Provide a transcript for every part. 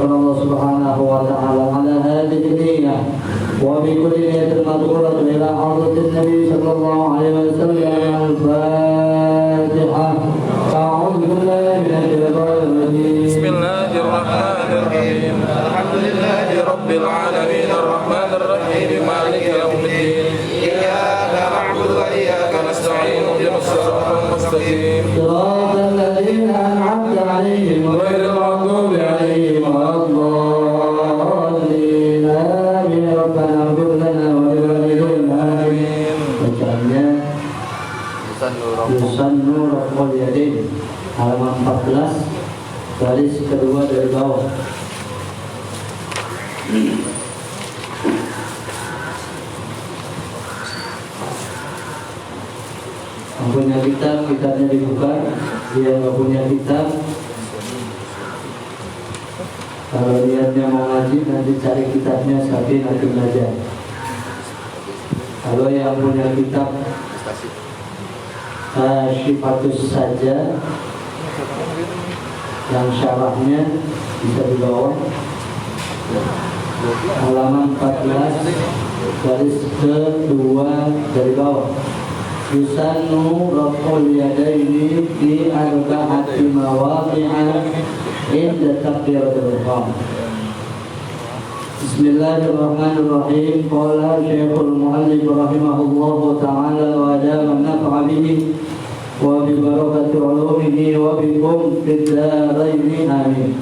Allah Subhanahu wa ta'ala ala hadhihi niyyah wa bi kulli niyyatin madhkurah ila hadratin Nabi sallallahu alaihi wasallam. Al-Fatihah. A'udzu billahi minasy syaithanir rajim. Bismillahirrahmanirrahim. Alhamdulillahi rabbil alamin arrahmanir rahim maliki yaumiddin. Iyyaka na'budu wa iyyaka nasta'in ihdinas siratal mustaqim. Shiratal ladzina an'amta 'alaihim ghairil maghdubi 'alaihim waladdallin. Amin. Rabbana ighfir lana wa li walidayna. Amin. Bacaannya Yusannu Raf'ul Yadain, halaman 14, baris kedua dari bawah. Yang punya kitab, kitabnya dibuka. Dia nggak punya kitab, kalau niatnya mau ngaji, nanti cari kitabnya Safi nanti belajar. Kalau yang punya kitab Syifatus saja, yang syarahnya bisa dibawa, halaman 14, garis kedua dari bawah. Yusannu raf'ul yadaini fi arba'ati mawadhi'a inda takbiratul ihram. Bismillahirrahmanirrahim. Qala Syekhul Mu'allif rahimahullahu ta'ala wa adama nafa'a bihi wa bi barakati ulumihi wa bikum fid dharain amin.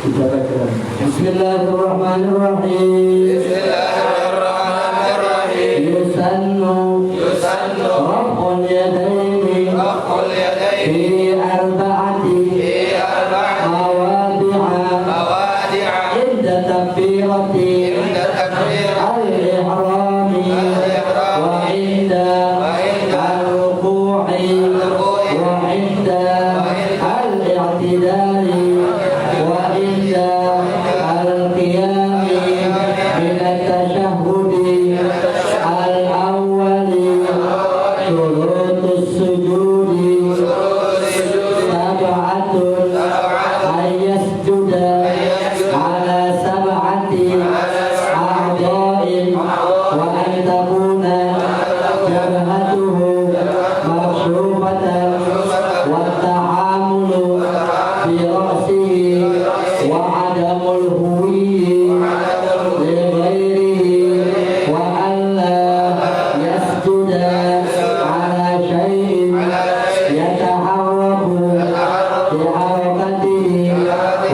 Kita baca. Bismillahirrahmanirrahim. Bismillahirrahmanirrahim. Yusannu raf'ul yadaini fi arba'ati mawadhi'a inda takbirati al-ihrami wa inda al-ruku'i wa inda al-i'tidali wa inda al-qiyami min at-tashahhudi al-awwali syurutus sujudi sab'atun ayyasjuda ala sab'ati a'dha'in wa an takuna jabhatuhu makshufatan wa ta'amulu bi ra'sihi wa adamul huwi li ghairihi wa an la yasjuda ala shay'in yataharraku bi harakatihi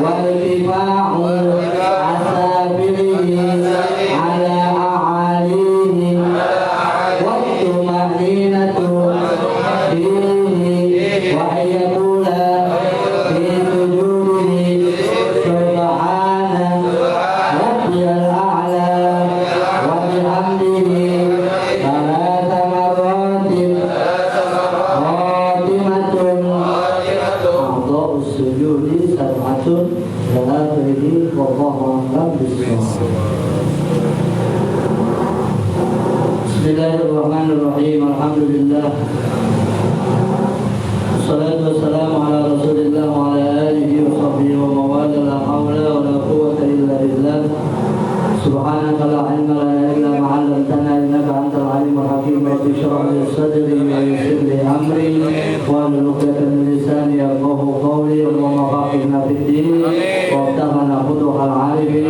wa irtifa'u asabirihi ala a'alihi wa tuma'ninatu fihi wa ayyakula fi sujudihi subhana rabbiyal a'la wa bihamdihi thalatha marratin khatimatun a'dha'us sujudi sab'atun ila akhirih wallahu a'lam bishawab. Bismillahirrahmanirrahim. Alhamdulillah. Wassalatu wassalamu ala Rasulillah wa ala alihi wa sahbihi wa mawala. La hawla wa la quwwata illa billah. Subhanaka la ilma lana illa ma 'allamtana innaka antal alimul hakim. Rabbi shrah li sadri wa yassir li amri wa hlul 'uqdatam min lisani yafqahu qawli. Allahumma faqihna fid din wa aftahna futuhal 'arifin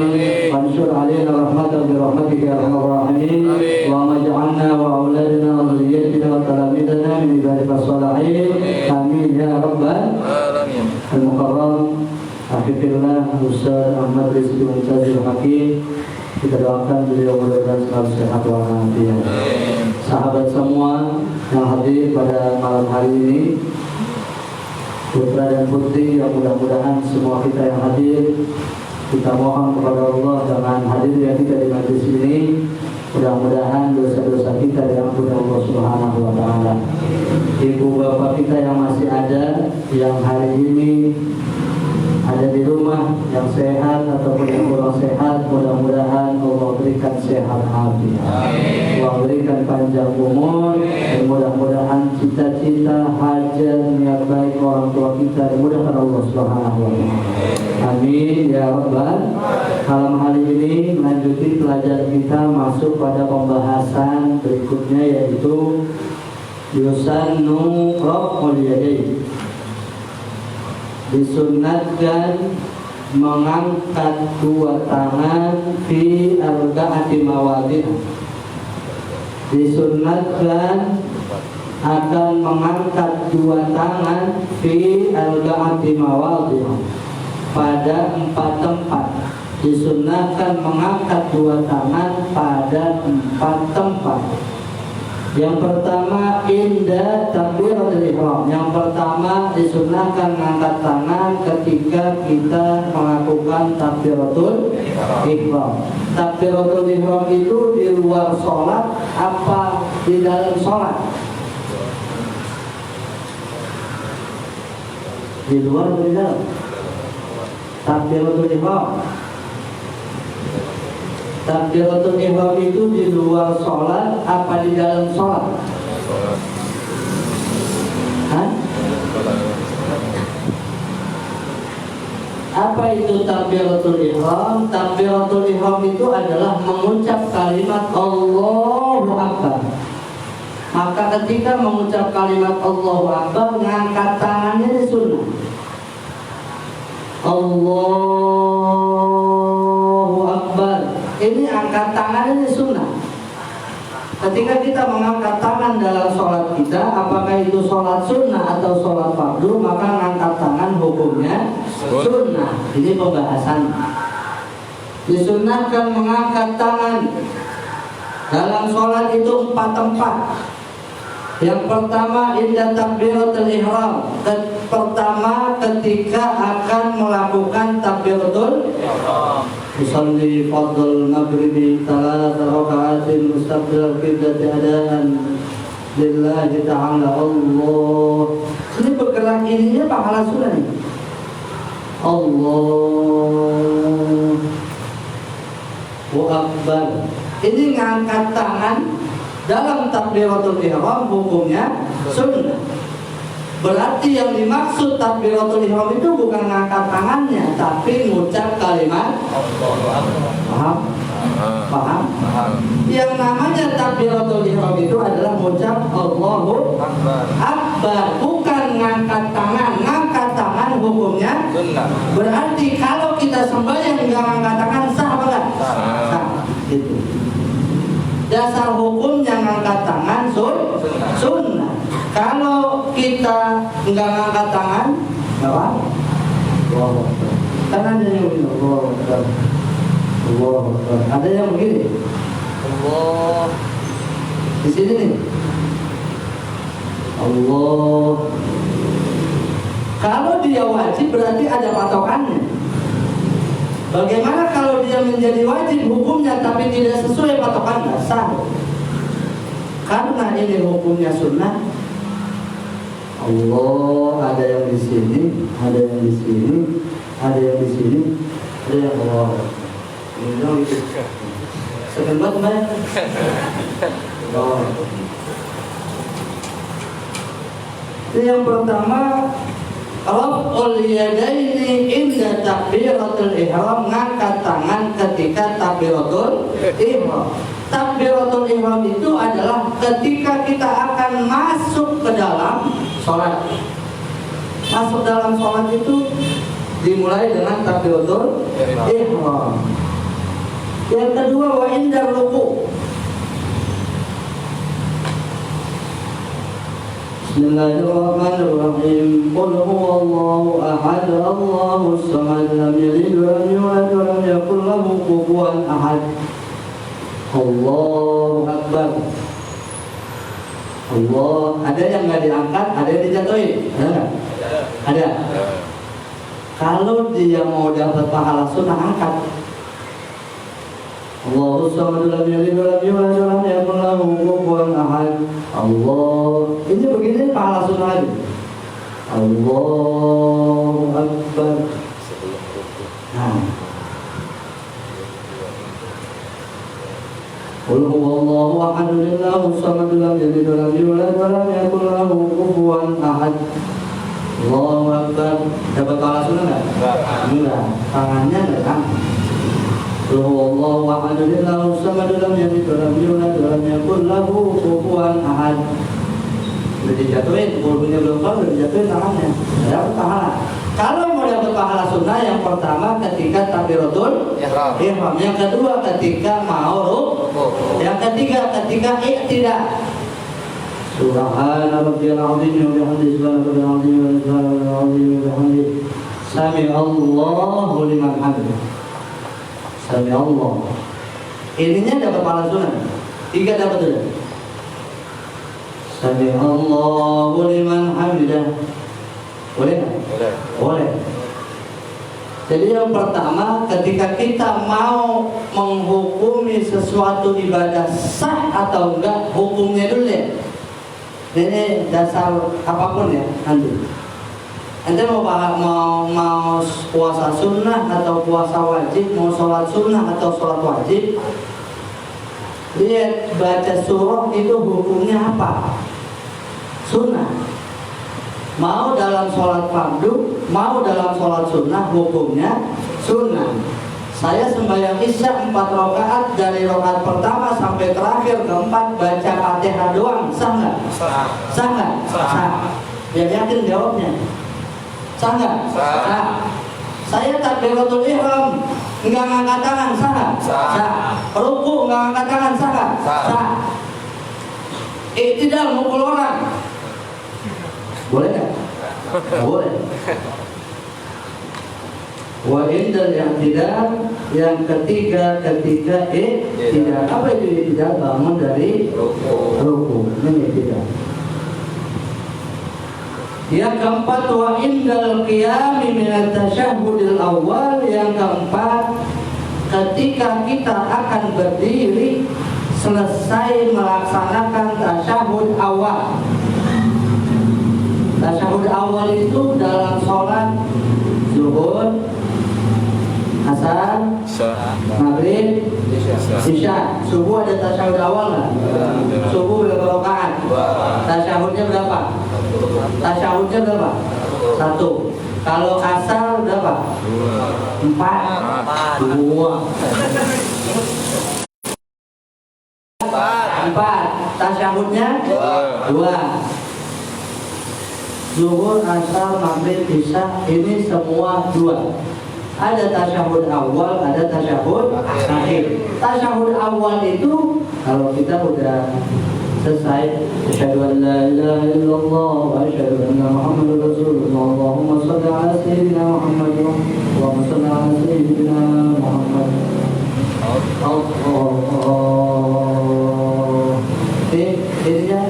wansur 'alaina rahmatan bi rahmatika ya arhamar rahimin. Allahumma ij'alna wa auladana wa dhurriyyatina wa talamidana min ibadika shalihin. Amin ya rabbal alamin. Al-Mukarram Hafizillah Ustaz Ahmad Rizki Muntazir Hakim, kita doakan beliau mudah-mudahan selalu sehat walafiat. Sahabat semua yang hadir pada malam hari ini, putra dan putri yang mudah-mudahan semua kita yang hadir, kita mohon kepada Allah dengan hadirnya kita di majlis ini, mudah-mudahan dosa-dosa kita diampuni Allah Subhanahu wa ta'ala. Ibu bapak kita yang masih ada, yang hari ini ada ada di rumah yang sehat ataupun yang kurang sehat, mudah-mudahan Allah berikan sehat hati, Allah berikan panjang umur, dan mudah-mudahan cita-cita, hajat, niat baik orang tua kita dimudahkan Allah Subhanahu wa taala. Amin ya rabbal. Malam hari ini melanjuti pelajaran kita masuk pada pembahasan berikutnya, yaitu yusannu raf'ul yadayn. Disunatkan mengangkat dua tangan fi arba'ati mawadhi'. Disunatkan akan mengangkat dua tangan fi arba'ati mawadhi', pada 4 tempat. Disunatkan mengangkat dua tangan pada 4 tempat. Yang pertama inda takbiratul ihram. Yang pertama disunahkan mengangkat tangan ketika kita melakukan takbiratul ihram. Takbiratul ihram itu di luar sholat apa di dalam sholat? Di luar atau di dalam? Takbiratul ihram. Takbiratul ihram itu di luar sholat apa di dalam sholat? Hah? Apa itu takbiratul ihram? Takbiratul ihram itu adalah mengucap kalimat Allahu Akbar. Maka ketika mengucap kalimat Allahu Akbar, mengangkat tangannya di sunnah. Allahu Akbar. Ini angkat tangan ini sunnah. Ketika kita mengangkat tangan dalam sholat kita, apakah itu sholat sunnah atau sholat fardu, maka mengangkat tangan hukumnya sunnah. Ini pembahasan. Disunnahkan mengangkat tangan dalam sholat itu 4 tempat. Yang pertama inda takbiratul ihram. Pertama ketika akan melakukan takbiratul ihram. Usalli fardul maghribi 3 raka'atin mustaqbil qiblati adaan lillahi ta'ala Allah. Ini bergerak ininya pahala sunnah nih. Allahu Akbar. Ini ngangkat tangan dalam takbiratul ihram hukumnya sunnah. Berarti yang dimaksud takbiratul ihram itu bukan ngangkat tangannya, tapi mengucap kalimat paham? Paham? Yang namanya takbiratul ihram itu adalah mengucap Allahu Akbar, bukan ngangkat tangan. Ngangkat tangan hukumnya sunnah. Berarti kalau kita sembahyang nggak ngangkat tangan sah apa enggak? Sah. Gitu. Dasar hukumnya ngangkat tangan sunnah. Kalau kita nggak ngangkat tangan, nggak apa? Tangan yang begini, Allah. Ada yang begini, Allah. Di sini nih, Allah. Kalau dia wajib berarti ada patokannya. Bagaimana kalau dia menjadi wajib hukumnya tapi tidak sesuai patokan? Nggak sah. Karena ini hukumnya sunnah. Allah, ada yang di sini, ada yang di sini, ada yang di sini, ada yang Allah. Ini gitu. Sebentar banyak. Oh. Ini yang pertama, raf'ul yadaini inda takbiratul ihram, ngangkat tangan ketika takbiratul ihram. Takbiratul ihram itu adalah ketika kita akan masuk ke dalam sholat. Masuk dalam sholat itu dimulai dengan takbiratul ihram. Yang kedua wa inda ruku'. Bismillahirrahmanirrahim. Qul huwallahu ahad, Allahus samad, lam yalid wa lam yulad wa lam yakul lahu kufuwan ahad. Allahu Akbar. Allah. Ada yang nggak diangkat, ada yang dijatuhin. Ada nggak? Ada. Kalau dia mau dapat pahala sunnah, angkat. Allahu samad, lam yalid wa lam yulad wa lam yakul lahu kufuwan ahad. Allah. Ini begini pahala sunnah lagi. Allahu Akbar. Nah, Qul huwallahu ahad, Allahu samad, lam yalid wa lam yulad wa lam yakul lahu kufuwan ahad. Allahu Akbar. Dapat pahala sunnah enggak? Enggak. Tangannya enggak kan? Qul huwallahu ahad, Allahu samad, lam yalid wa lam yulad wa lam yakul lahu kufuwan ahad. Udah dijatuhin, bulunya belum keluar, udah dijatuhin tangannya. Dapat pahala. Kalau mau dapat pahala sunnah, yang pertama ketika takbiratul ihram, yang kedua ketika mau rukuk, yang ketiga ketika i'tidal. Subhana rabbiyal azim wa bihamdihi, subhanallahil azim wa subhanallahil azim wa bihamdihi, sami Allahu liman hamidah. Sami Allah. Ininya dapat pahala sunnah. 3 dapat sudah. Sami Allahu liman hamidah. Boleh nggak? Boleh. Jadi yang pertama, ketika kita mau menghukumi sesuatu ibadah sah atau enggak, hukumnya dulu ya. Ini dasar apapun ya nanti. Nanti mau puasa sunnah atau puasa wajib, mau sholat sunnah atau sholat wajib, lihat baca surah itu hukumnya apa? Sunnah. Mau dalam sholat fardu, mau dalam sholat sunnah, hukumnya sunnah. Saya sembahyang isya 4 rakaat, dari rakaat pertama sampai terakhir keempat baca Fatihah doang, sah nggak? Sah nggak? Sah. Biar yakin jawabnya. Sah nggak? Sah. Saya takbiratul ihram nggak ngangkat tangan, sah nggak? Sah. Ruku nggak ngangkat tangan, sah nggak? Sah. I'tidal mukul orang, boleh nggak? Boleh. Wa indal i'tidal, yang ketiga ketika i'tidal. Apa itu i'tidal? Bangun dari ruku. Ini i'tidal. Yang keempat, wa indal qiyami minat tasyahhudil awal. Yang keempat, ketika kita akan berdiri selesai melaksanakan tasyahud awal. Tasyahud awal itu dalam sholat zuhur, asar, maghrib, isya. Subuh ada tasyahud awal nggak? Subuh berapa rakaat? Tasyahudnya berapa? Tasyahudnya berapa? 1. Kalau asar berapa? 4. 2. 4. Tasyahudnya 2. Zuhur, asar, maghrib, isya, ini semua 2. Ada tasyahud awal, ada tasyahud akhir. Tasyahud awal itu kalau kita udah selesai, asyhadu an la ilaha illallah wa asyhadu anna Muhammadar Rasulullah, Allahumma shalli ala sayyidina Muhammad, Allahumma shalli ala sayyidina Muhammad. Ini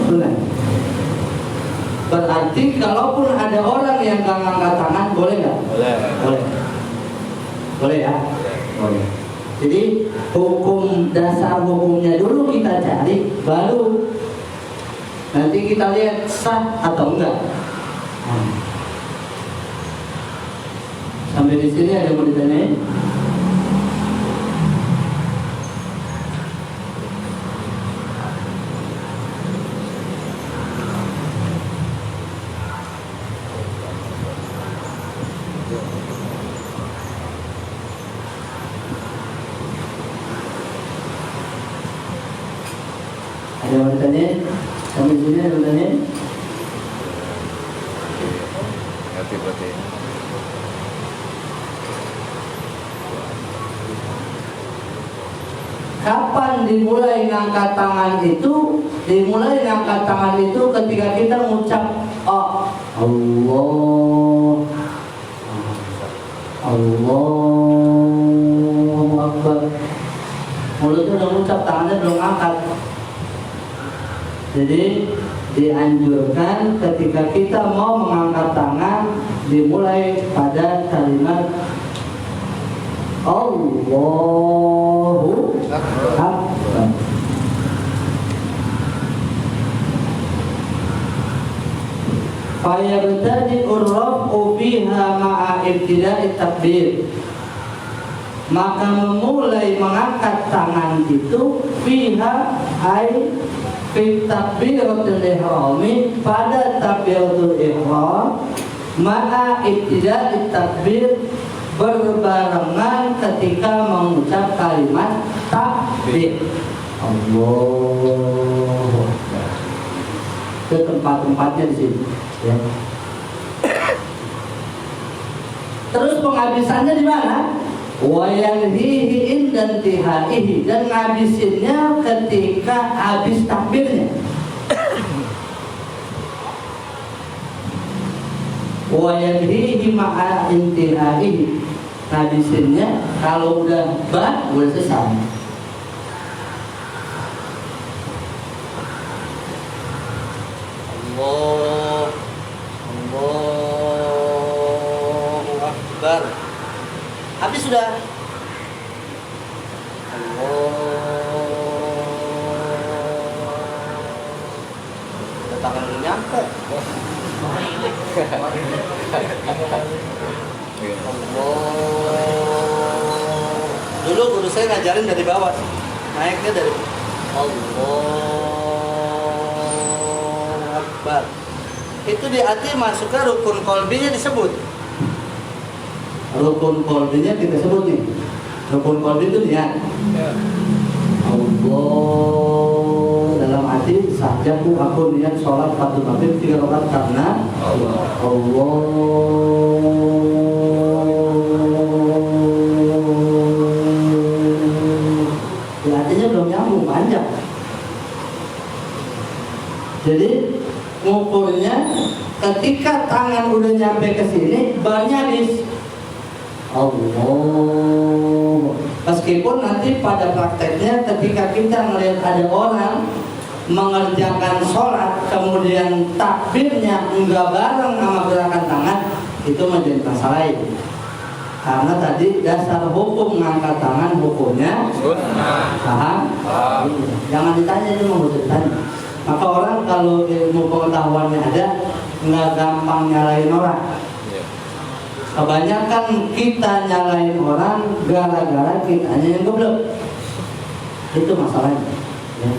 sunnah. Berarti kalaupun ada orang yang gak ngangkat tangan, boleh nggak? Boleh. Boleh ya? Boleh. Jadi hukum dasar hukumnya dulu kita cari, baru nanti kita lihat sah atau enggak. Sampai di sini ada yang mau ditanyain? Ada yang mau ditanyain? Sampai di sini ada yang mau ditanyain? Ngerti berarti. Kapan dimulai ngangkat tangan itu? Dimulai ngangkat tangan itu ketika kita mengucap Allah, Allahu Akbar. Mulutnya udah mengucap, tangannya belum angkat. Jadi dianjurkan ketika kita mau mengangkat tangan dimulai pada kalimat Allahu Akbar. fayabtadi urrafu fiha ma'a ibtida'i takbir, maka memulai mengangkat tangan itu fiha ay fi takbiratul ihrami, pada takbiratul ihram, ma'a ibtida'i takbir, berbarengan ketika mengucap kalimat takbir. Allah. Itu tempat-tempatnya di sini. Ya. Terus penghabisannya di mana? Wa yanhihi inda intihaihi, dan ngabisinnya ketika habis takbirnya. Wa yanhihi ma'a intihaihi, ngabisinnya kalau udah selesai. Allahu Akbar. Habis sudah. Tangan belum nyampe. Dulu guru saya ngajarin dari bawah, naiknya dari Allahu Akbar. Itu di hati masuknya rukun kolbinya disebut. Rukun kolbinya kita sebut nih. Rukun kolbi itu niat. Allah, dalam hati sajaku aku niat sholat fardu maghrib 3 rakaat karena Allah. Ya, artinya belum nyambung, panjang. Jadi ngukurnya ketika tangan udah nyampe ke sini, barunya habis. Allah. Meskipun nanti pada prakteknya ketika kita melihat ada orang mengerjakan sholat kemudian takbirnya enggak bareng sama gerakan tangan, itu menjadi masalah itu. Karena tadi dasar hukum ngangkat tangan hukumnya paham? Jangan ditanya, itu mau ditanya. Maka orang kalau ilmu pengetahuannya ada, nggak gampang nyalain orang. Kebanyakan kita nyalain orang gara-gara kitanya yang goblok. Itu masalahnya. Ya.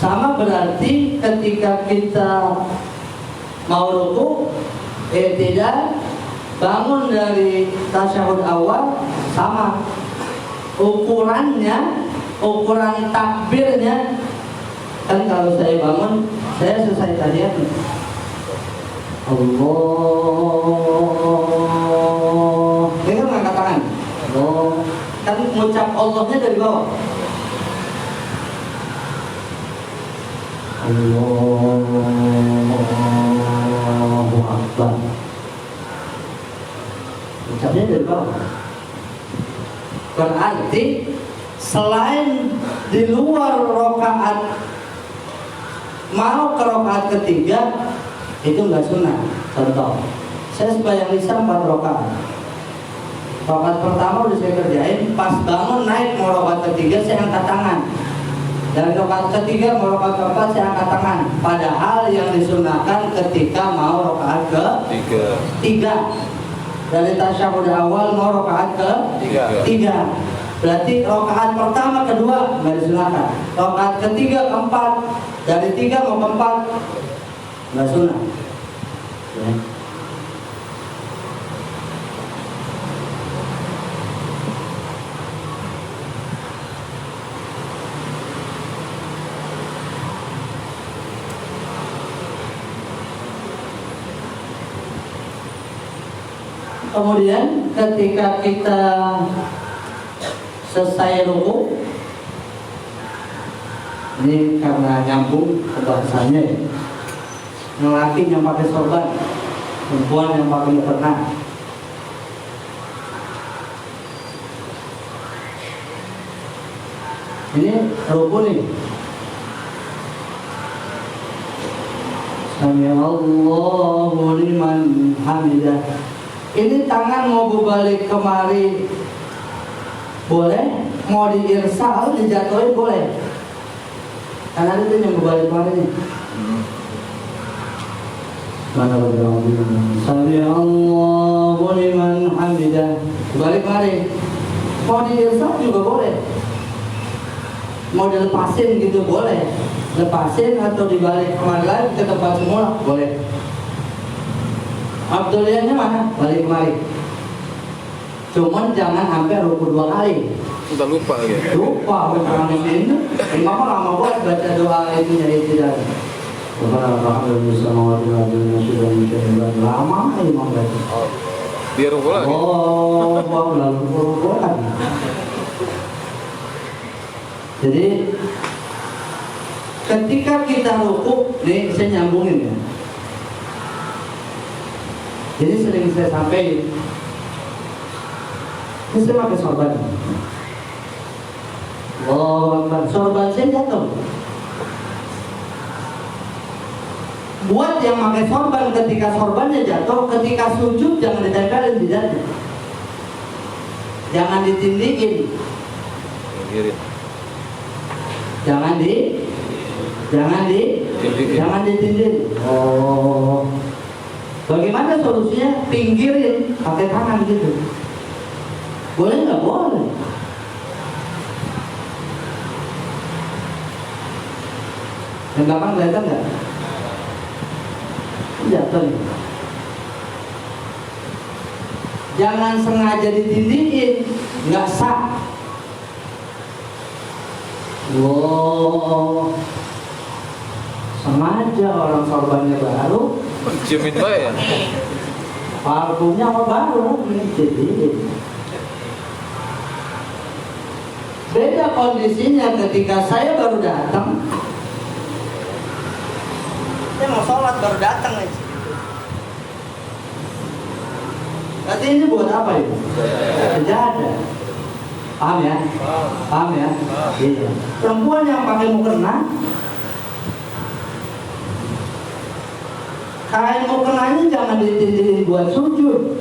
Sama berarti ketika kita mau ruku, tidak bangun dari tasyahud awal, sama ukurannya, ukuran takbirnya. Kan kalau saya bangun, saya selesai tahiyat, Allah, ini kan angkat tangan, Allah, kan mengucap Allahnya dari bawah, Allahu Akbar. Ucapnya dari bawah. Berarti selain di luar rokaat, mau ke rokaat ketiga itu nggak sunnah. Contoh, saya sembahyang isya 4 rokaat. Rokaat pertama udah saya kerjain, pas bangun naik mau rokaat ketiga saya angkat tangan. Dan rokaat ketiga mau rokaat keempat saya angkat tangan. Padahal yang disunahkan ketika mau rokaat ketiga. Dari tasyahud awal mau rokaat ketiga. Berarti rokaat pertama kedua nggak disunahkan. Rokaat ketiga keempat, dari 3 mau keempat nggak sunah. Ya. Kemudian ketika kita selesai ruku, ini karena nyambung ke bahasanya ya, lelaki yang pakai sorban, perempuan yang pakai mukena. Ini ruku nih. Sami Allahu liman hamidah. Ini tangan mau berbalik kemari boleh, mau diirsal, dijatuhin boleh. Karena itu yang berbalik kemari nih. Mana berdoa? Sami Allahu liman hamidah. Balik kemari. Mau diirsal juga boleh. Mau dilepasin gitu boleh. Lepasin atau dibalik kemari lagi ke tempat semula boleh. Abduliyahnya mana? Balik kemari. Cuman jangan sampai ruku 2 kali. Udah lupa ya. Lupa orang di sini. Imam lama banget baca doa itu jadi tidak. Lama imam baca. Dia ruku lagi. Oh, lalu ruku lagi. Jadi ketika kita ruku, nih saya nyambungin ya. Jadi sering saya sampaikan, ini saya pakai sorban. Oh, sorban saya jatuh. Buat yang pakai sorban, ketika sorbannya jatuh, ketika sujud jangan ditempelin di dada. Jangan ditindihin. Jangan ditindihin. Oh. Bagaimana solusinya? Pinggirin pakai tangan gitu. Boleh nggak? Boleh. Yang belakang kelihatan nggak? Jatuh nih. Jangan sengaja ditindihin, nggak sah. Wow, sengaja orang sorbannya baru. Ciumin bae ya. Parfumnya apa baru? Jadi beda kondisinya ketika saya baru datang. Saya mau sholat baru datang aja. Berarti ini buat apa itu? Sejadah. Paham ya? Paham ya? Iya. Perempuan yang pakai mukena, kain mukenanya jangan ditindihin buat sujud.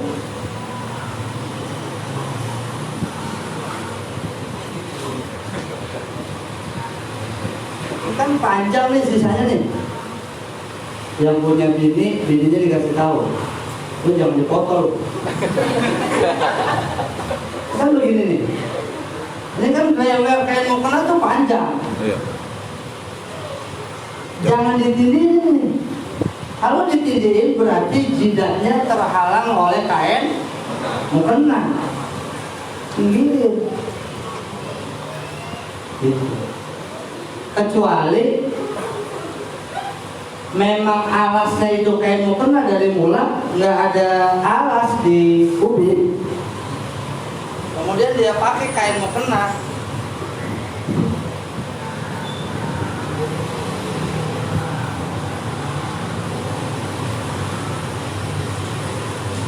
Kan panjang nih sisanya nih. Yang punya bininya dikasih tahu, lu jangan dipotong. Kan begini nih. Ini kan kain mukena tuh panjang. Iya. Jangan ditindihin. Kalau ditindihin berarti jidatnya terhalang oleh kain mukena. Gitu. Kecuali memang alasnya itu kain mukena dari mula, nggak ada alas di ubin. Kemudian dia pakai kain mukena.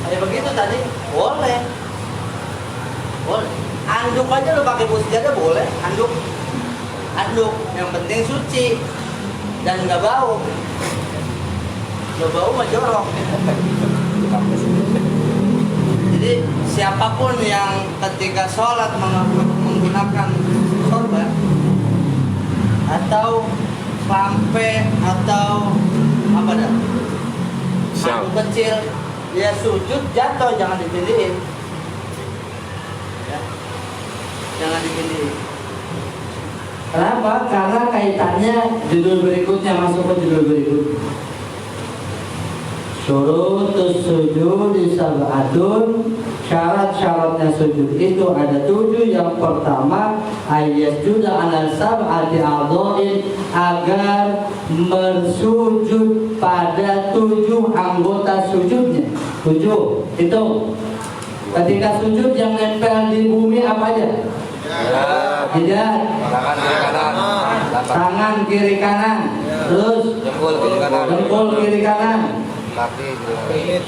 Kayak begitu tadi, boleh. Boleh. Anduk aja lo pakai sejadah boleh, anduk. Anduk, yang penting suci dan nggak bau. Nggak bau mah jorok. Jadi siapapun yang ketika sholat menggunakan sorban atau sampai atau apa dah, anduk kecil, dia sujud jatuh jangan ditindihin. Ya. Jangan ditindihin. Kenapa? Karena kaitannya judul berikutnya, masuk ke judul berikut. Syurutus sujud sab'atun. Syarat-syaratnya sujud itu ada 7. Yang pertama, ayyasjuda ala sab'ati a'dha'in, agar bersujud pada 7 anggota sujudnya. 7 itu. Ketika sujud yang nempel di bumi apa aja? Tidak. Tangan kiri kanan. Terus jempol kiri kanan.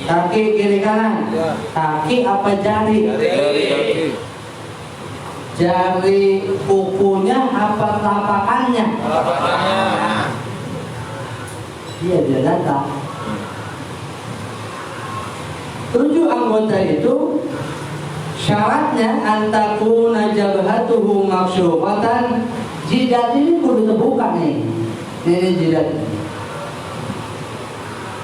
Kaki kiri kanan. Kaki apa jari? Jari kukunya apa telapakannya? dia datang. 7 anggota itu syaratnya antakuna jabhatuhu maksyufatan. Jidat ini perlu terbuka nih. Ini jidat.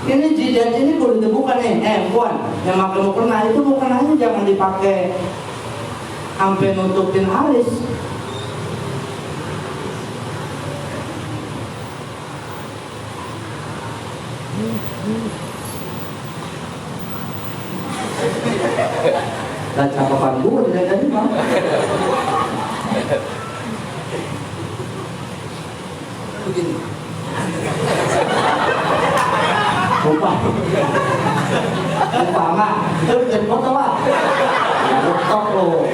Ini jidat ini perlu terbuka nih. Puan, yang pakai mukena itu mukenanya jangan dipakai sampai nutupin alis. Dan cakapan gue tidak jadi bang. Begini. Umpama itu jadi foto pak. Foto loh.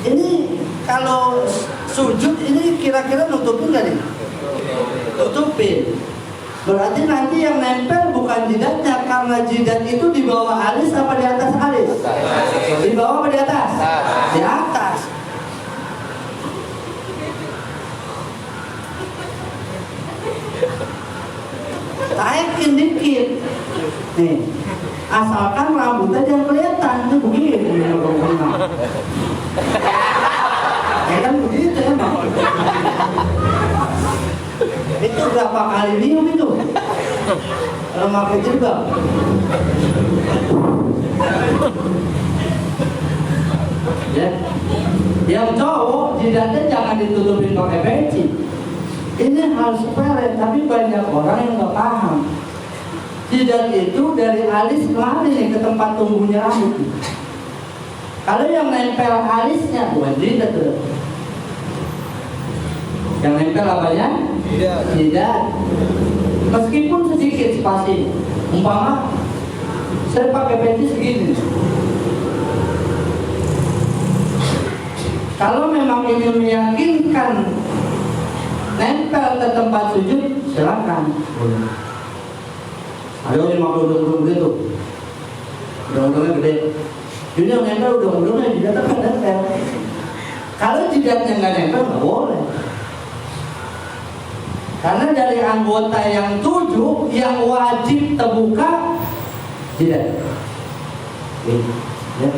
Ini kalau sujud ini kira-kira nutupin nggak nih? Tutupin. Berarti nanti yang nempel bukan jidatnya, karena jidat itu di bawah alis apa di atas alis? Di bawah apa di atas? Di atas. Taikin dikit. Nih, asalkan rambutnya jangan kelihatan, itu begini. Ya kan begitu emang. Itu berapa kali minum itu? Kalau pakai jilbab. Ya. Yang cowok jidatnya jangan ditutupin pakai peci. Ini hal sepele, tapi banyak orang yang nggak paham. Jidat itu dari alis kemana nih, ke tempat tumbuhnya rambut. Kalau yang nempel alisnya bukan jidat tuh. Yang nempel apanya? Tidak. Meskipun sedikit spasi. Umpama saya pakai peci segini. Kalau memang ini meyakinkan nempel ke tempat sujud, silakan. Ada yang mau udung-udung gitu. Udung-udungnya gede. Ini yang nempel udung-udungnya jidatnya kan nempel. Kalau jidatnya nggak nempel nggak boleh. Karena dari anggota yang 7 yang wajib terbuka tidak. Ya.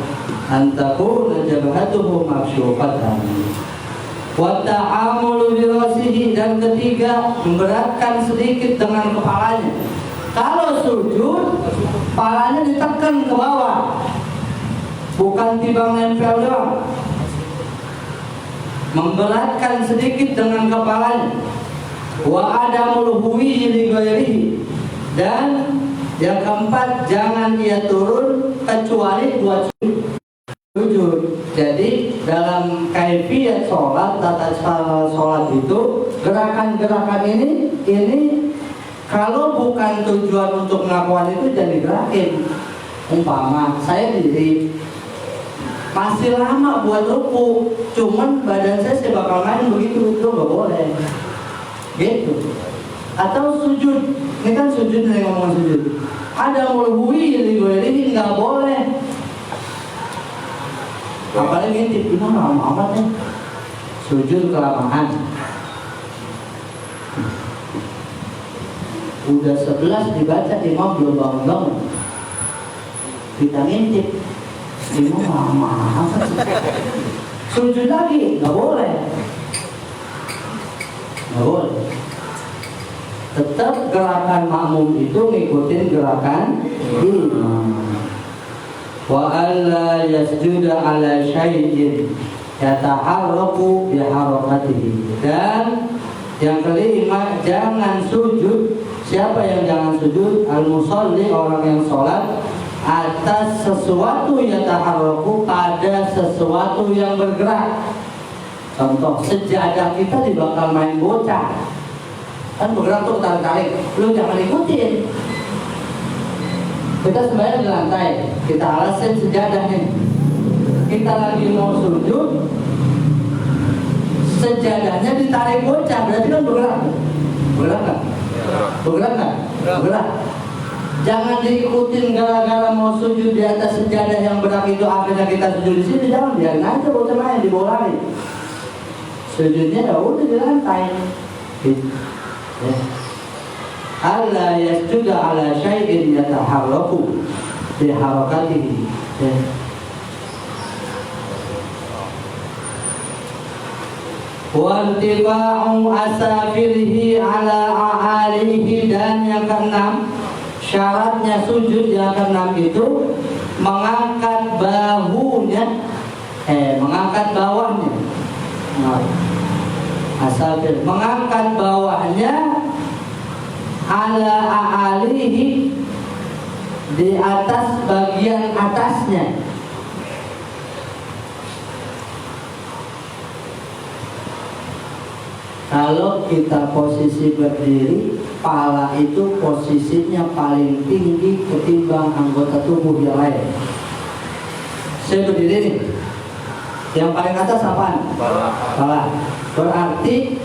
Antakuna jabhatuhu maksyufatan. Wa ta'amulu bi rasihi, dan ketiga memberatkan sedikit dengan kepalanya. Kalau sujud, kepalanya ditekan ke bawah. Bukan timbang nempel doang. Memberatkan sedikit dengan kepalanya. Wa adamul huwi li ghairihi, dan yang keempat jangan dia turun kecuali buat sujud. Jadi dalam kaifiyat sholat, tata cara sholat itu gerakan-gerakan ini kalau bukan tujuan untuk melakukan itu jangan digerakin. Umpama saya diri masih lama buat ruku, cuman badan saya bakal main begitu, itu nggak boleh. Gitu. Atau sujud, ini kan sujud nih, ngomong sujud. Ada mulhui ini nggak boleh. Apalagi ngintip, ini lama amat ya. Sujud kelamaan. Udah 11 dibaca, imam belum bangun-bangun. Kita ngintip, imam lama amat. Sujud lagi, nggak boleh. Nggak boleh. Tetap gerakan makmum itu ngikutin gerakan imam. Wa alla yasjuda ala syai'in yataharraku biharakatihi. Dan yang kelima, jangan sujud. Siapa yang jangan sujud? Al-musalli, orang yang sholat, atas sesuatu yataharraku, pada sesuatu yang bergerak. Contoh, sejadah kita dibakar main bocah, kan bergerak tuh tarik-tarik, lu jangan ikutin. Kita sembahyang di lantai, kita alasin sejadahnya. Kita lagi mau sujud, sejadahnya ditarik bocah, berarti kan bergerak. Bergerak nggak? Bergerak nggak? Bergerak. Jangan diikutin gara-gara mau sujud di atas sejadah yang berat itu, akhirnya kita sujud di sini. Jangan, biarin aja bocah main di bawah lari. Sujudnya ya udah di lantai. Ya. Alla yasjuda ala syai'in yataharraku bi harakatihi. Ya. Wa intiba'u asafirihi ala a'alihi, dan yang keenam, syaratnya sujud yang keenam itu mengangkat bahunya, mengangkat bawahnya. Asafir, mengangkat bawahnya ala a'alihi, di atas bagian atasnya. Kalau kita posisi berdiri, pala itu posisinya paling tinggi ketimbang anggota tubuh yang lain. Saya berdiri nih, yang paling atas apaan? Pala. Berarti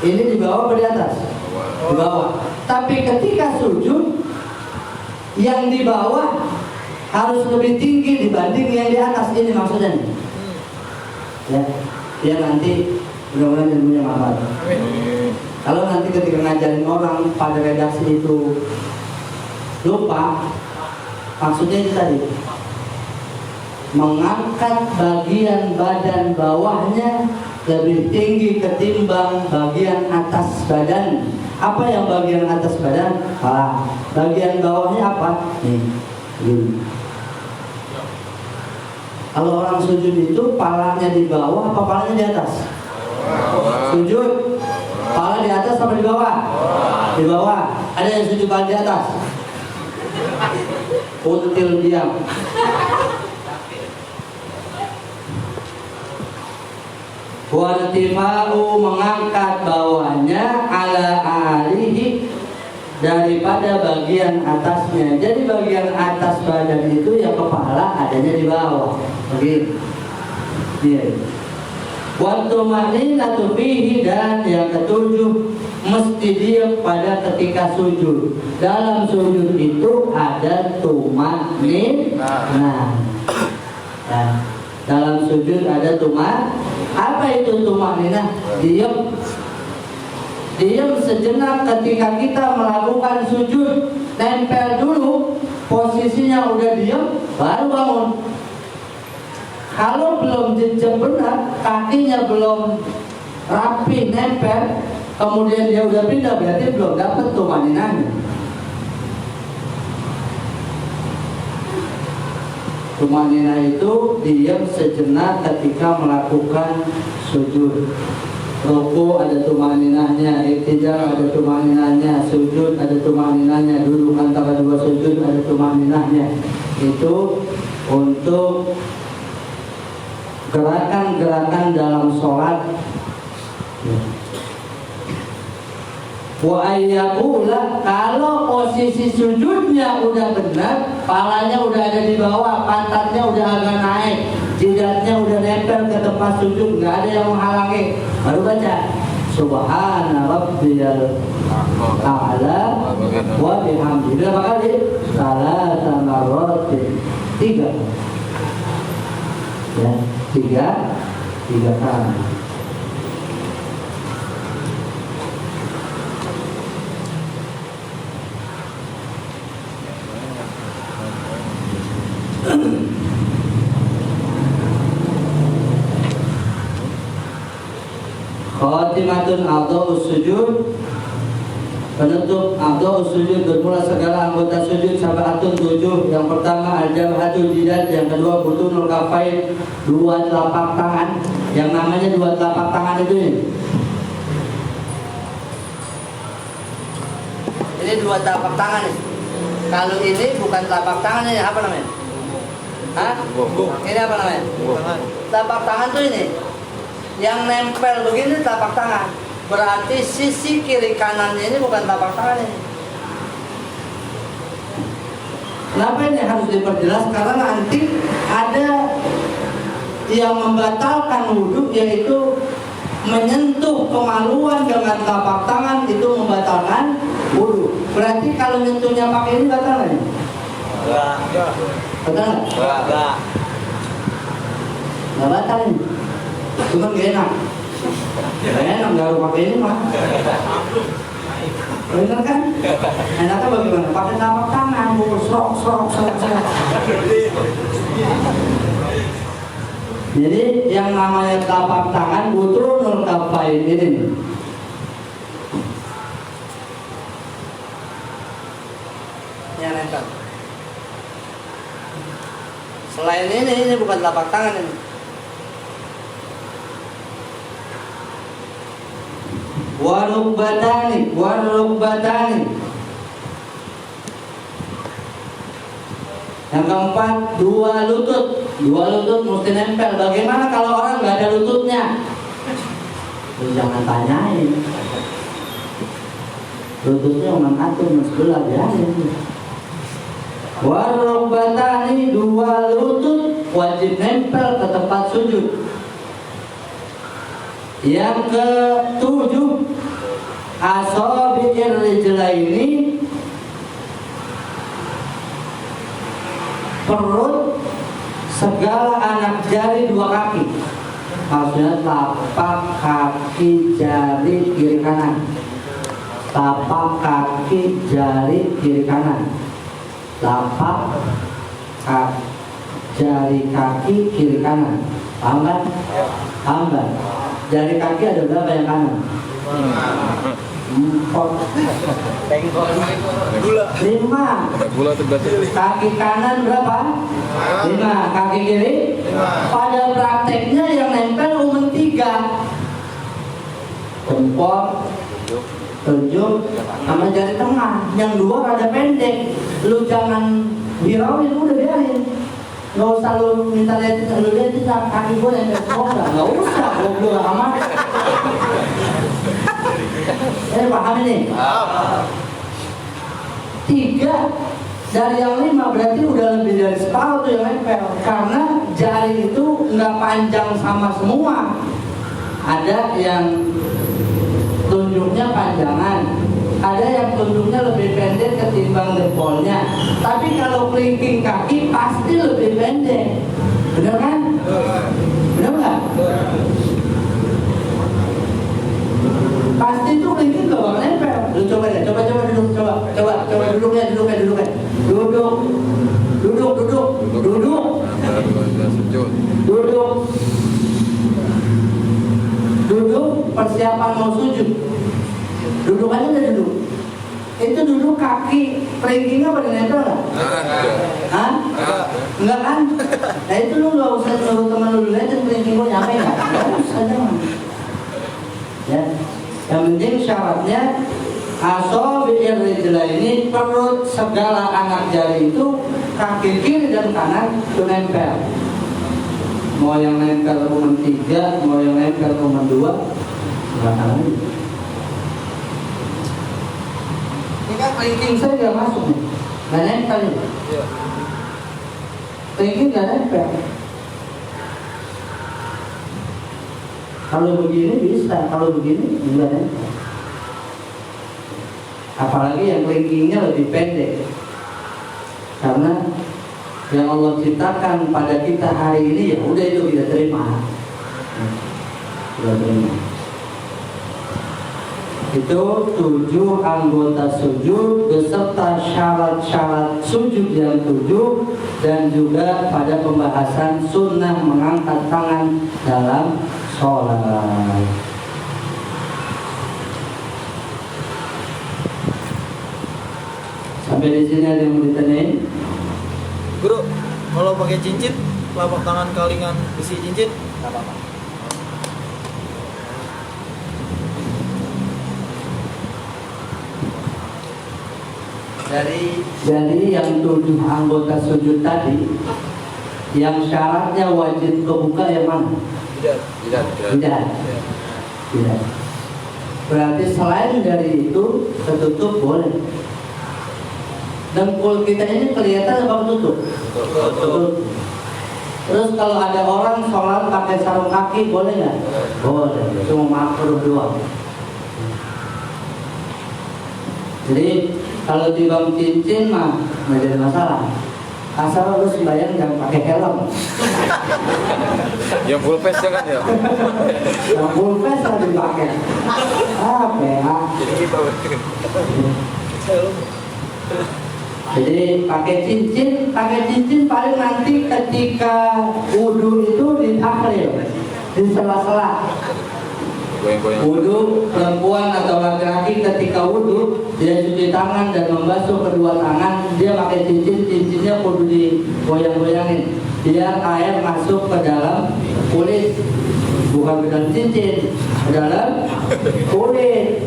ini di bawah atau di atas? Di bawah. Tapi ketika sujud, yang di bawah harus lebih tinggi dibanding yang di atas. Ini maksudnya nih. Ya, biar nanti mudah-mudahan ilmunya manfaat. Kalau nanti ketika ngajarin orang pada redaksi itu lupa, maksudnya itu tadi, mengangkat bagian badan bawahnya lebih tinggi ketimbang bagian atas badan. Apa yang bagian atas badan? Bagian bawahnya apa? Nih. Kalau orang sujud itu palanya di bawah apa palanya di atas? Sujud, pala di atas apa di bawah? Di bawah. Ada yang sujud pala di atas? Until diam. Wartifa'u, mengangkat bawahnya, ala alihi, daripada bagian atasnya. Jadi bagian atas badan itu ya kepala adanya di bawah. Begitu. Dia. Waktu maninatu fihi, dan yang ketujuh mesti diam pada ketika sujud. Dalam sujud itu ada tumaninah. Nah, dalam sujud ada apa itu tumaninah? Diam. Diam sejenak ketika kita melakukan sujud. Nempel dulu, posisinya udah diam, baru bangun. Kalau belum jejak benar, kakinya belum rapi nempel, kemudian dia udah pindah, berarti belum dapat tumaninahnya. Tumaninah itu diam sejenak ketika melakukan sujud. Ruku ada tumaninahnya, iktidal ada tumaninahnya, sujud ada tumaninahnya, duduk antara dua sujud ada tumaninahnya. Itu untuk gerakan-gerakan dalam sholat. Wa ayyakula, kalau posisi sujudnya udah benar, palanya udah ada di bawah, pantatnya udah agak naik, jidatnya udah nempel ke tempat sujud, nggak ada yang menghalangi. Baru baca Subhana rabbiyal a'la wa bihamdihi. Berapa kali? Salatan marratin. 3. Ya, 3 kali. Khatimatun a'dha'us sujud, penutup a'dha'us sujud, bermula segala anggota sujud sab'atun 7. Yang pertama al-jabhatu jidat, yang kedua butunul kafain, 2 telapak tangan. Yang namanya 2 telapak tangan itu ini 2 telapak tangan nih. Kalau ini bukan telapak tangan, ini apa namanya? Ini apa namanya? Telapak tangan tuh ini. Yang nempel begini telapak tangan. Berarti sisi kiri kanannya ini bukan telapak tangan ini. Kenapa ini harus diperjelas? Karena nanti ada yang membatalkan wudhu, yaitu menyentuh kemaluan dengan telapak tangan, itu membatalkan wudhu. Berarti kalau nyentuhnya pakai ini batal nggak? Enggak. Batal nggak? Nggak batal ini. Cuma gak enak. Enak nggak pakai ini mah. Bener kan? Enaknya bagaimana? Pakai telapak tangan, serok. Jadi yang namanya telapak tangan butuh nur kafain ini. Yang nempel. Selain ini bukan telapak tangan ini. Warukbatani. Yang keempat, dua lutut mesti nempel. Bagaimana kalau orang nggak ada lututnya? Jangan tanyain. Lututnya orang atur sebelah ya. Warukbatani, dua lutut wajib nempel ke tempat sujud. Yang ketujuh, asabi'ir rijlaini, perut segala anak jari dua kaki. Maksudnya tapak kaki jari kiri kanan. Tapak kaki jari kiri kanan. Tapak jari kaki kiri kanan. Paham kan? Paham kan? Jari kaki ada berapa yang kanan? 4. 5. Kaki kanan berapa? 5. Kaki kiri? 5. Pada prakteknya yang nempel cuma 3. Jempol, telunjuk, sama jari tengah. Yang 2 rada pendek. Lu jangan hirauin, udah biarin. Nggak usah lu minta lihat kaki gue nempel semua, nggak usah, goblok amat. Paham ini? 3 dari yang 5 berarti udah lebih dari separuh tuh yang nempel. Karena jari itu nggak panjang sama semua. Ada yang tunjuknya panjangan, ada yang tunjuknya lebih pendek ketimbang jempolnya. Tapi kalau kelingking kaki pasti lebih pendek. Benar kan? Benar nggak? Pasti itu kelingking gak bakal nempel. Lu coba deh, coba duduk, coba duduknya. Duduk, persiapan mau sujud. Duduk aja udah duduk. Itu duduk kaki kelingkingnya pada nempel nggak? Hah? Enggak kan? Nah itu lu nggak usah suruh teman lu lihat kelingking lu nyampe nggak? Nggak usah jangan. Ya, yang penting syaratnya asabi'ir rijlaini, perut segala anak jari itu kaki kiri dan kanan itu nempel. Mau yang nempel cuma 3, mau yang nempel cuma 2, silakan aja. Ini kan kelingking saya nggak masuk nih, nggak nempel nih. Kelingking nggak nempel. Kalau begini bisa, kalau begini enggak nempel. Apalagi yang kelingkingnya lebih pendek. Karena yang Allah ciptakan pada kita hari ini ya udah itu kita terima. Kita terima. Itu 7 anggota sujud beserta syarat-syarat sujud yang 7 dan juga pada pembahasan sunnah mengangkat tangan dalam sholat. Sampai di sini ada yang mau ditanyain? Guru, kalau pakai cincin, telapak tangan kalingan besi cincin, nggak apa-apa. Jadi yang 7 anggota sujud tadi, yang syaratnya wajib kebuka yang mana? Tidak. Berarti selain dari itu tertutup boleh. Dengkul kita ini kelihatan apa tutup? Tutup. Terus kalau ada orang sholat pakai sarung kaki boleh nggak? Boleh. Cuma makruh doang. Jadi kalau timbang cincin mah nggak jadi masalah. Asal lu sembahyang jangan pakai helm. Yang full face ya kan ya. Yang full face harus dipakai. Apa ya? Jadi kita Jadi pakai cincin paling nanti ketika wudhu itu di akhir, di sela-sela. goyang-goyang. Wudhu perempuan atau laki-laki ketika wudhu dia cuci tangan dan membasuh kedua tangan, dia pakai cincinnya kudu digoyang-goyangin biar air masuk ke dalam kulit, bukan ke dalam cincin, ke dalam kulit.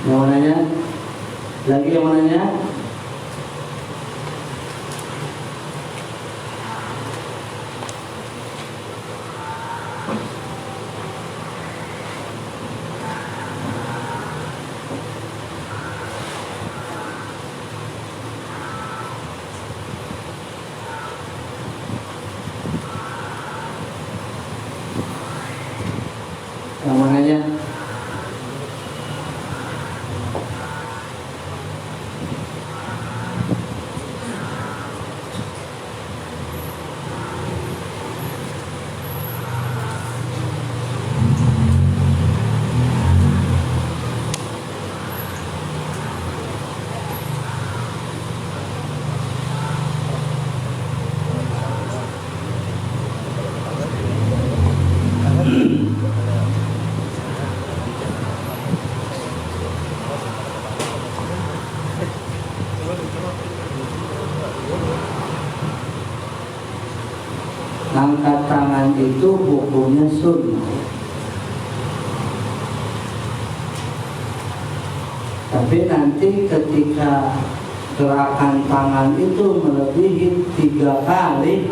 Yang mananya? Lagi yang mananya? Yang mananya? Angkat tangan itu hukumnya sunnah, tapi nanti ketika gerakan tangan itu melebihi 3 kali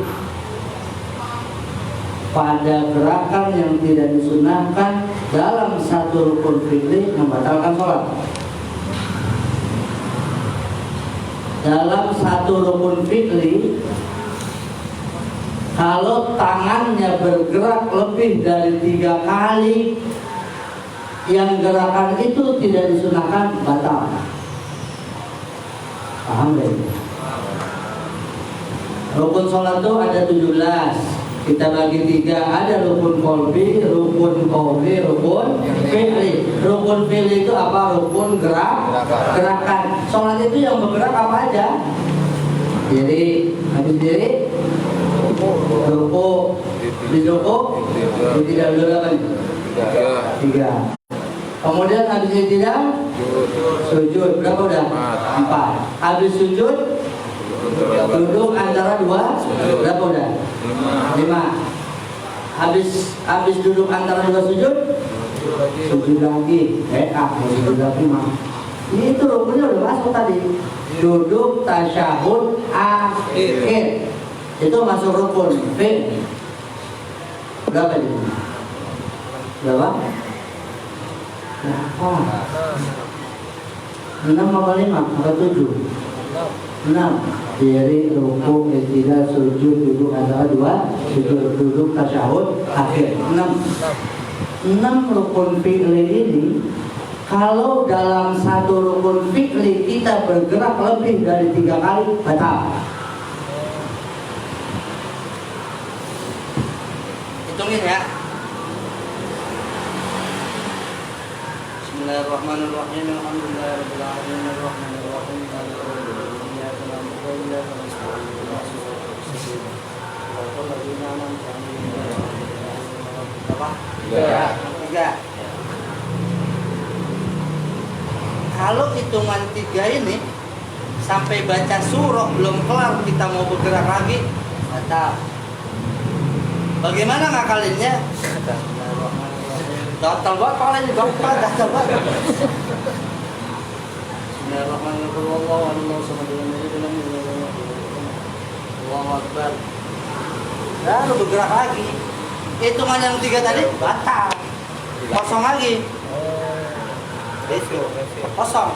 pada gerakan yang tidak disunahkan dalam satu rukun fi'li membatalkan sholat. Dalam satu rukun fi'li, kalau tangannya bergerak lebih dari 3 kali yang gerakan itu tidak disunahkan, batal. Paham gak? Rukun sholat itu ada 17, kita bagi 3. Ada rukun qalbi, rukun qawli, rukun fi'li. Rukun fi'li itu apa? Rukun gerakan. Sholat itu yang bergerak apa aja? Jadi habis diri, ruku, di ruku, tidak berapa nih? 3. Kemudian habis tidak, sujud. Berapa udah? 4. Habis sujud, duduk antara 2. Berapa udah? 5. Habis duduk antara 2 sujud, sujud lagi. Sujud lagi mah. Ini itu rukunnya udah masuk tadi. Duduk tasyahud akhir. Itu masuk rukun fi'li. Berapa itu? Berapa? 6 apa 5? Apa 7? 6. Diri, ruku, i'tidal, sujud, duduk antara 2, sujud, duduk tasyahud akhir. 6 rukun fi'li ini, kalau dalam satu rukun fi'li kita bergerak lebih dari 3 kali, batal. Hitungin ya. Bismillahirrahmanirrahim. Alhamdulillahirabbil alamin arrahmanir rahim maliki yaumiddin iyyaka na'budu wa iyyaka nasta'in ihdinas siratal mustaqim siratal ladzina an'amta 'alaihim. 3. Kalau hitungan 3 ini sampai baca surah belum kelar kita mau bergerak lagi, batal. Bagaimana ngakalinnya? Gatal banget palanya, gatal banget. Bismillahirrahmanirrahim. Allahu Akbar. Lalu bergerak lagi. Hitungan yang 3 tadi batal. Kosong lagi. Itu kosong.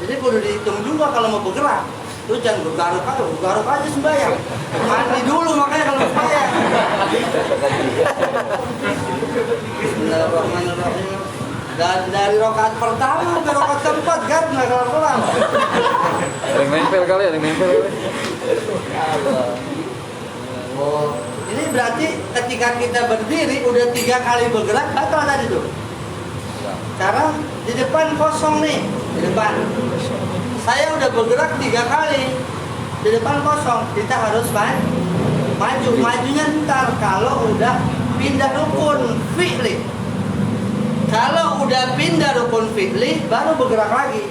Jadi perlu dihitung juga kalau mau bergerak. Lu jangan garuk aja sembahyang. Mandi dulu makanya kalau sembahyang. Bismillahirrahmanirrahim. Dan dari rakaat pertama ke rakaat keempat gar nggak kelar-kelar. Ada yang nempel kali, ada yang nempel kali. Oh, ini berarti ketika kita berdiri udah 3 kali bergerak batal tadi tuh. Karena di depan kosong nih, di depan. Saya udah bergerak 3 kali, di depan kosong. Kita harus maju, majunya ntar kalau udah pindah rukun fi'li. Kalau udah pindah rukun fi'li, baru bergerak lagi.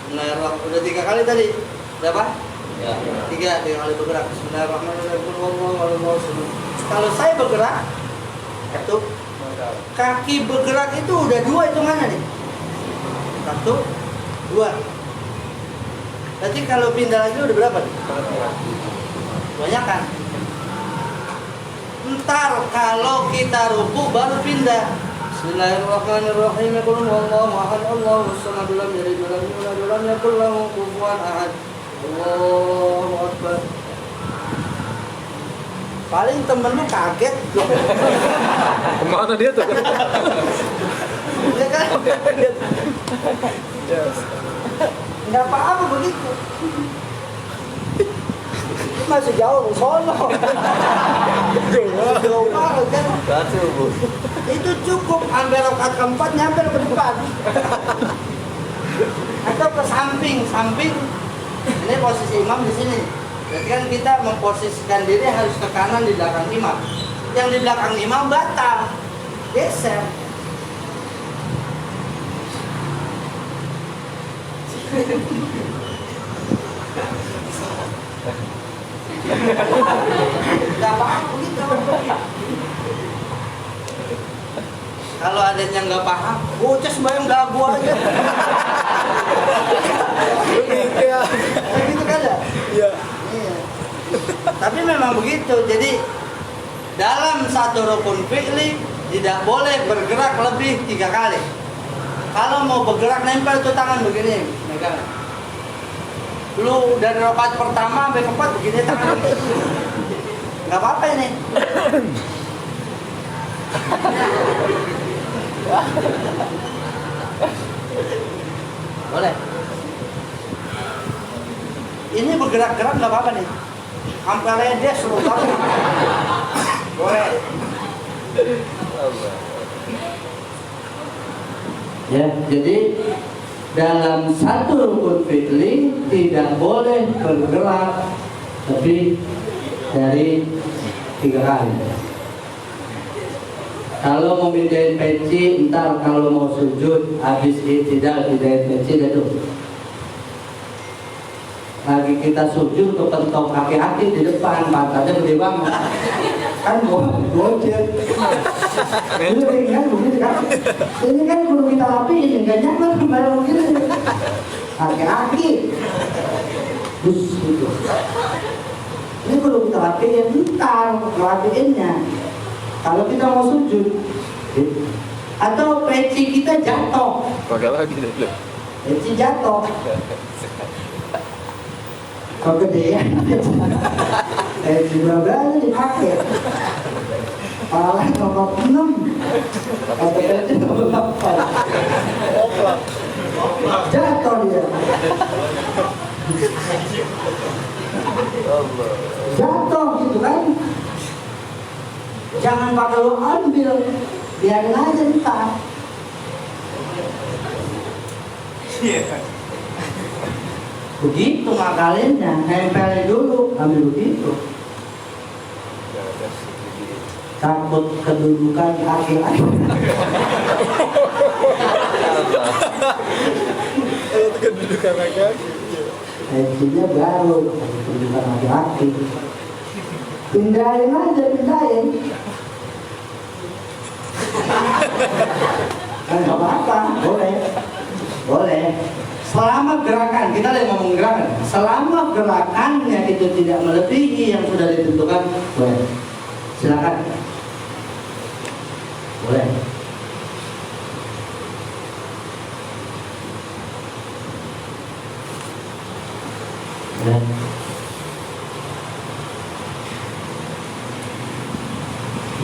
Bismillahirrahmanirrahim. Udah 3 kali tadi, berapa? Ya. 3 kali bergerak. Bismillahirrahmanirrahim. Kalau saya bergerak, itu kaki bergerak itu udah 2 hitungannya nih. 1, 2. Berarti kalau pindah lagi udah berapa nih? Banyak kan? Ntar kalau kita ruku baru pindah. Bismillahirrahmanirrahim. Qul huwallahu ahad, Allahus samad, lam yalid walam yulad walam yakul lahu kufuwan ahad. Allahu akbar. Paling temen lu kaget. Kemana dia tuh? Ya kan? Nggak apa-apa begitu. Masih jauh sono. Jauh banget kan? Itu cukup sampai rakaat keempat nyampe ke depan. Atau ke samping. Ini posisi imam di sini. Berarti kan kita memposisikan diri harus ke kanan di belakang imam. Yang di belakang imam batal, geser. Gak apa-apa gitu. Kalau ada yang nggak paham, bocah sembahyang dagu aja. Gitu kan ya? Iya. Tapi memang begitu. Jadi dalam satu rukun fi'li tidak boleh bergerak lebih 3 kali. Kalau mau bergerak nempel tuh tangan begini, megang. Lu dari rakaat pertama sampai keempat begini tangan. Nggak apa-apa ini. Boleh. Ini bergerak-gerak nggak apa-apa nih. Sampai ledes lu tahu. Boleh. Ya, jadi dalam satu rukun fi'li tidak boleh bergerak lebih dari 3 kali. Kalau mau pindahin peci, ntar kalau mau sujud, habis tidak pindahin peci itu. Lagi kita sujud kepentok kaki-kaki di depan, pantatnya gede banget. Kan gojek. Ini kan begitu kan? Ini kan perlu kita rapiin, nggak nyaman kembali begini. Kaki-kaki. Bus gitu. Ini perlu kita rapiin, ntar rapiinnya. Kalau kita mau sujud, atau peci kita jatuh. Pakai lagi deh. Peci jatuh. Kegedean. Peci berapa dipakai? Paling nomor 6. Peci nomor 8. Jatuh dia. Jatuh gitu kan? Jangan pakai lu ambil, biarin aja ntar. Begitu ngakalinnya, nempelin dulu, ambil begitu. Takut kedudukan kaki lagi. Kedudukan laki-laki. Intinya baru kedudukan laki-laki. Pindahin aja, pindahin. Kan nggak apa-apa, boleh. Selama gerakan, kita lagi ngomong gerakan. Selama gerakannya itu tidak melebihi yang sudah ditentukan, boleh. Silakan. Boleh.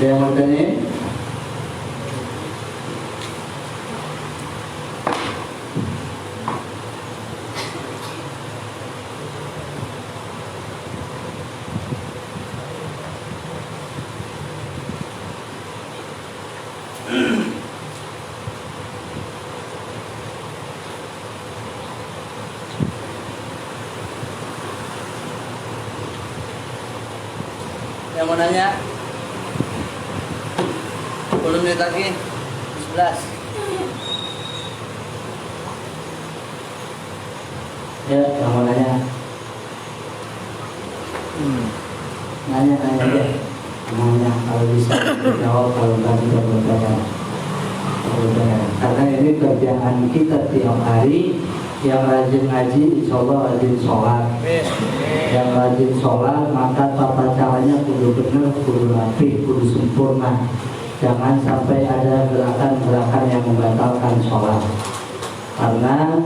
Ada yang mau tanya? Yang mau nanya? 10 menit lagi. 11. Ya, yang mau nanya? Nanya aja. Nanya kalau bisa jawab, kalau nggak bisa bertanya. Karena ini kerjaan kita tiap hari. Yang rajin ngaji, insya Allah rajin sholat. Yang rajin sholat, maka tata caranya kudu benar, kudu rapi, kudu sempurna. Jangan sampai ada gerakan-gerakan yang membatalkan sholat. Karena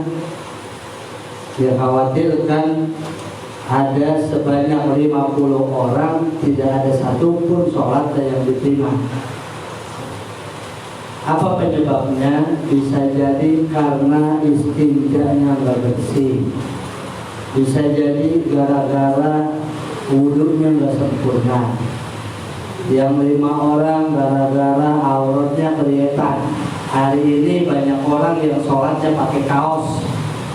dikhawatirkan ada sebanyak 50 orang tidak ada satupun sholat yang diterima. Apa penyebabnya? Bisa jadi karena istinjanya nggak bersih. Bisa jadi gara-gara wudhunya nggak sempurna. Yang 5 orang gara-gara auratnya kelihatan. Hari ini banyak orang yang sholatnya pakai kaos.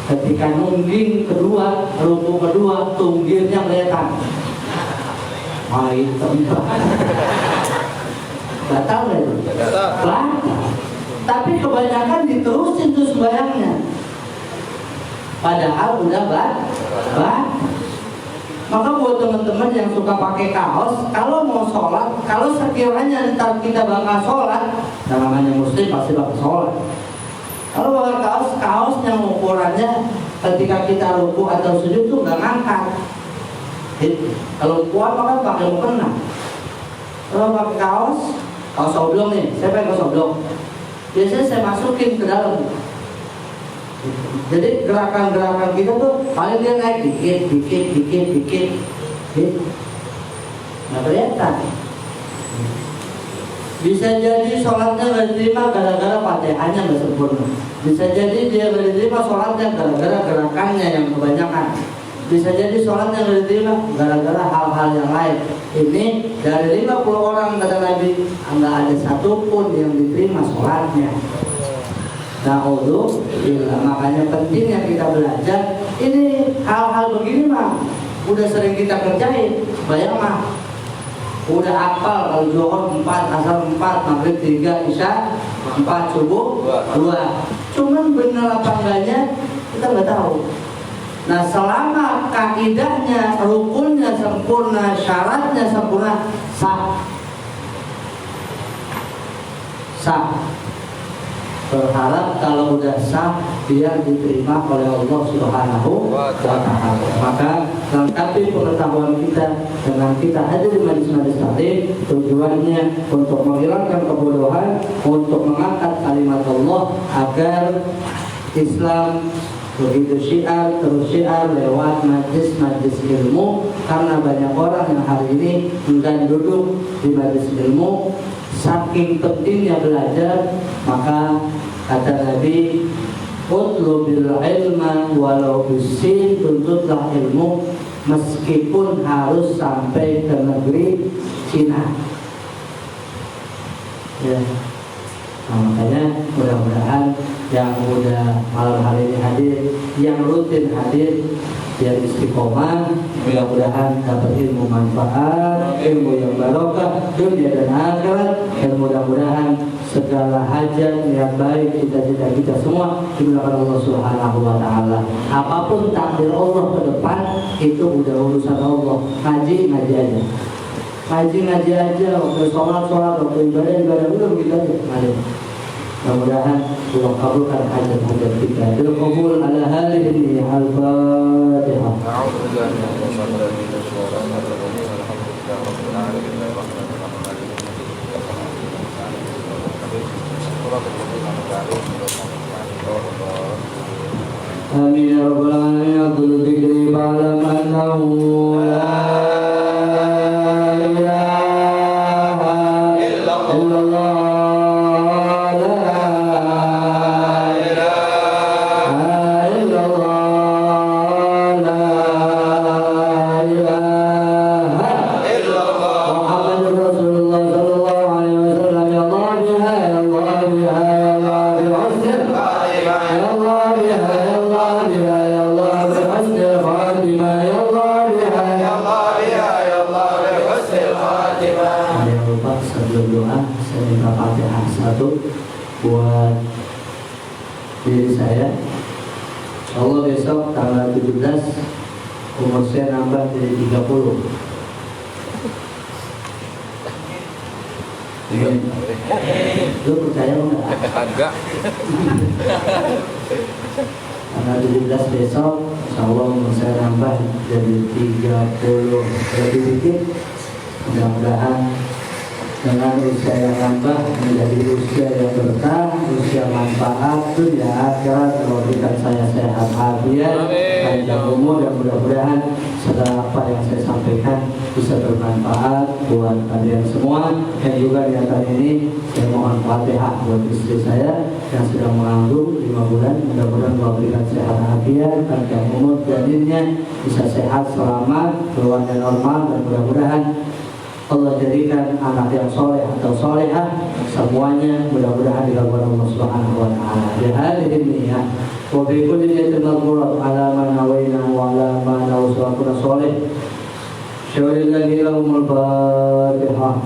Ketika nungging kedua, ruku kedua, tunggirnya kelihatan. Wah, hitam. Batal nggak itu? Batal. Tapi kebanyakan diterusin tuh sembayangnya. Padahal udah batal. Maka buat teman-teman yang suka pakai kaos, kalau mau sholat, kalau sekiranya ntar kita bakal sholat, namanya muslim pasti bakal sholat. Kalau pakai kaos yang ukurannya ketika kita ruku atau sujud tuh nggak ngangkat. Kalau kuat maka pakai mukena. Kalau pakai kaos oblong nih, saya pakai kaos oblong. Biasanya saya masukin ke dalam. Jadi gerakan-gerakan kita tuh paling dia naik dikit. Nggak kelihatan. Bisa jadi sholatnya nggak diterima gara-gara fatihahnya nggak sempurna. Bisa jadi dia nggak diterima sholatnya gara-gara gerakannya yang kebanyakan. Bisa jadi sholatnya nggak diterima gara-gara hal-hal yang lain. Ini dari 50 orang kata Nabi, nggak ada satupun yang diterima sholatnya. Na'udzubillah. Makanya pentingnya kita belajar. Ini hal-hal begini mah udah sering kita kerjain. Bayang mah udah hafal kalau zuhur 4, asar 4, maghrib 3, isya 4, subuh 2. Cuman bener apa enggaknya kita nggak tahu. Nah selama kaidahnya, rukunnya sempurna, syaratnya sempurna, sah. Berharap kalau udah sah biar diterima oleh Allah Subhanahu wa Ta'ala. Maka lengkapi pengetahuan kita dengan kita hadir di majlis-majlis taklim, tujuannya untuk menghilangkan kebodohan, untuk mengangkat kalimat Allah agar Islam begitu syiar terus syiar lewat majlis-majlis ilmu. Karena banyak orang yang hari ini enggan duduk di majlis ilmu. Saking pentingnya belajar, maka kata Nabi, utlubil ilma walau bisin, tuntutlah ilmu meskipun harus sampai ke negeri Cina. Ya. Nah, makanya mudah-mudahan yang udah malam hari ini hadir, yang rutin hadir, biar istiqomah, mudah-mudahan dapat ilmu manfaat, ilmu yang barokah dunia dan akhirat, dan mudah-mudahan segala hajat, niat baik, cita-cita kita semua dimudahkan Allah Subhanahu wa Ta'ala. Apapun takdir Allah ke depan itu udah urusan Allah. Ngaji aja. Ngaji aja, waktu sholat, waktu ibadah, udah begitu aja. Mudah-mudahan Allah kabulkan hajat-hajat kita. Bil qabul ala hadhihi al-Fatihah. Amin ya rabbal alamin. Abdul dzikri ba'lam annahu la ilaha illallah, la ilaha illallah, la ilaha illallah Muhammadur Rasulullah sallallahu alaihi wasallam. Ya Allah biha, ya Allah biha, ya Allah bihusnil khatimah, ya Allah biha, ya Allah biha, ya Allah bihusnil khatimah, ya Allah biha, ya Allah biha ya Allah bi husnil khatimah. Ada yang lupa sebelum doa, saya minta Fatihah satu buat diri saya. Allah besok tanggal 17 umur saya nambah dari 30. Lu percaya enggak? Agak Tanggal 17 besok insya Allah umur saya nambah jadi 30 lebih dikit. Mudah-mudahan dengan usia yang nambah menjadi usia yang berkah, usia manfaat dunia akhirat, memberikan saya sehat afiat, panjang umur, dan mudah-mudahan segala apa yang saya sampaikan bisa bermanfaat buat kalian semua. Dan juga di atas ini saya mohon Fatihah buat istri saya yang sedang mengandung 5 bulan, mudah-mudahan Allah berikan sehat afiat, panjang umur, janinnya bisa sehat, selamat, keluarga normal, dan mudah-mudahan Allah jadikan anak yang soleh atau solehah semuanya mudah-mudahan dikabulkan Allah Subhanahu wa taala. Di hadhihi niyyah wa bi kulli niyatin maqbulah ala ma nawayna wa ala ma nawsaquna soleh. Syaulillahi lahumul Fatihah.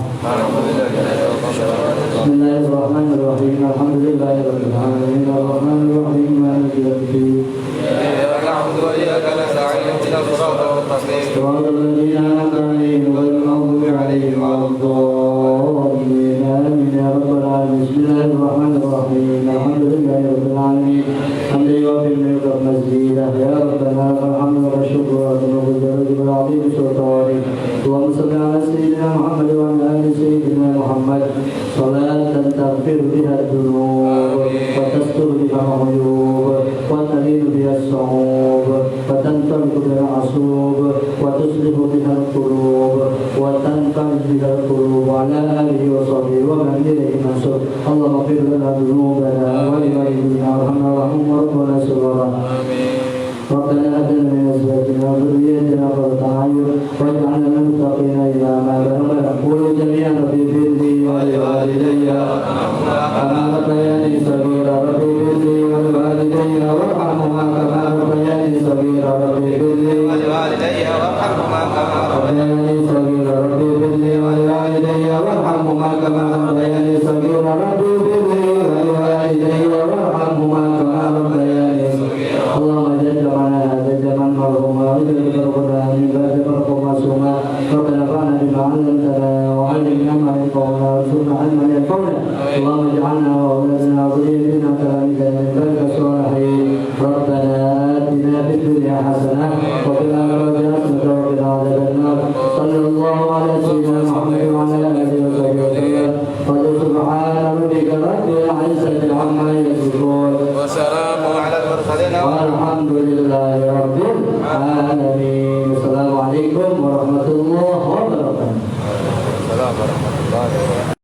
Bismillahirrahmanirrahim. Alhamdulillahirabbil alamin. Arrahmanir rahim. Maliki yaumiddin. iyyaka na'budu wa iyyaka nasta'in ihdinas siratal mustaqim. صراط الذين أنعمت عليهم غير المغضوب عليهم ولا الضالين آمين يا رب العالمين. بسم الله الرحمن الرحيم. الحمد لله رب العالمين. حمد يوفي ملك مزيدا يا ربنا لك الحمد والشكر والذنوب الجلال والعظيم سلطانك. اللهم صل على سيدنا محمد وعلى آل سيدنا محمد صلاة تغفر بها الذنوب وتستر بها العيوب وتلين بها الصعوب وتنطلق بها العصوب وتصلح بها القلوب وتنفرج بها القلوب وعلى آله وصحبه ومن إليه منصور. اللهم اغفر لنا ذنوبنا ولوالدينا وارحمنا وارحمهم وارحمنا سرورا. ربنا هب لنا من ازواجنا وذرياتنا قرة اعين واجعلنا للمتقين اماما. نقول جميعا ربي اغفر لي ولوالدي كما ربياني صغيرا. ربي اغفر لي ولوالدي وارحمهما كما ربياني صغيرا. ربي اغفر لي ولوالدي وارحمهما كما ربياني صغيرا. ربي اغفر لي ولوالدي وارحمهما كما ربياني صغيرا. ربي اغفر لي ولوالدي وارحمهما كما ربياني صغيرا. اللهم اجعل جمعنا هذا جمعا مرحوما واجعل فرقنا من بعد فرق معصوما. ربنا انفعنا بما علمتنا وعلمنا ما ينفعنا وارزقنا علما ينفعنا. اللهم اجعلنا واولادنا وذريتنا تلاميذا من بلد الصالحين. ربنا اتنا في الدنيا حسنه وفي الاخره حسنه وقنا عذاب النار. صلى الله على سيدنا محمد وعلى اله وصحبه وسلم. سبحان ربك رب العزه عما يصفون وسلام على المرسلين والحمد لله رب العالمين. السلام عليكم ورحمة الله وبركاته. Assalamualaikum warahmatullahi wabarakatuh.